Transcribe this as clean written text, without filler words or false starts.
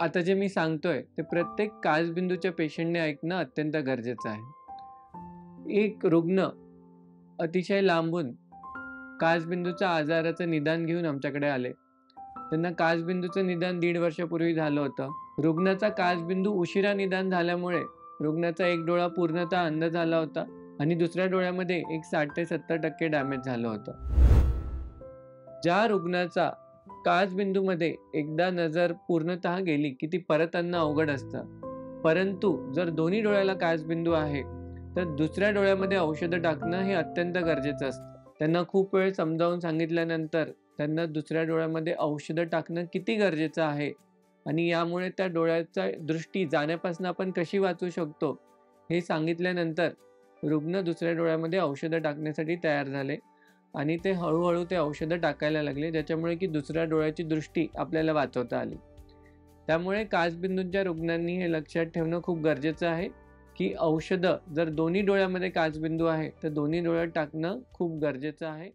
आता जे मी सांगतोय ते प्रत्येक काचबिंदूच्या पेशंटने ऐकणं अत्यंत गरजेचं आहे. एक रुग्ण अतिशय लांबून काचबिंदूच्या आजाराचं निदान घेऊन आमच्याकडे आले. त्यांना काचबिंदूचं निदान 1.5 वर्षापूर्वी झालं होतं. रुग्णाचा काचबिंदू उशिरा निदान झाल्यामुळे रुग्णाचा एक डोळा पूर्णतः अंध झाला होता आणि दुसऱ्या डोळ्यामध्ये एक 60 ते 70% डॅमेज झालं होतं. ज्या रुग्णाचा काचबिंदूमध्ये एकदा नजर पूर्णतः गेली की ती परत आणणं अवघड असतं. परंतु जर दोन्ही डोळ्याला काचबिंदू आहे तर दुसऱ्या डोळ्यामध्ये औषधं टाकणं हे अत्यंत गरजेचं असतं. त्यांना खूप वेळ समजावून सांगितल्यानंतर त्यांना दुसऱ्या डोळ्यामध्ये औषधं टाकणं किती गरजेचं आहे आणि यामुळे त्या डोळ्याचा दृष्टी जाण्यापासून आपण कशी वाचवू शकतो हे सांगितल्यानंतर रुग्ण दुसऱ्या डोळ्यामध्ये औषधं टाकण्यासाठी तयार झाले आणि ते हळूहळू ते औषधं टाकायला लागले, ज्याच्यामुळे की दुसऱ्या डोळ्याची दृष्टी आपल्याला वाचवता आली. त्यामुळे काचबिंदूंच्या रुग्णांनी हे लक्षात ठेवणं खूप गरजेचं आहे की औषधं जर दोन्ही डोळ्यामध्ये काचबिंदू आहे तर दोन्ही डोळ्यात टाकणं खूप गरजेचं आहे.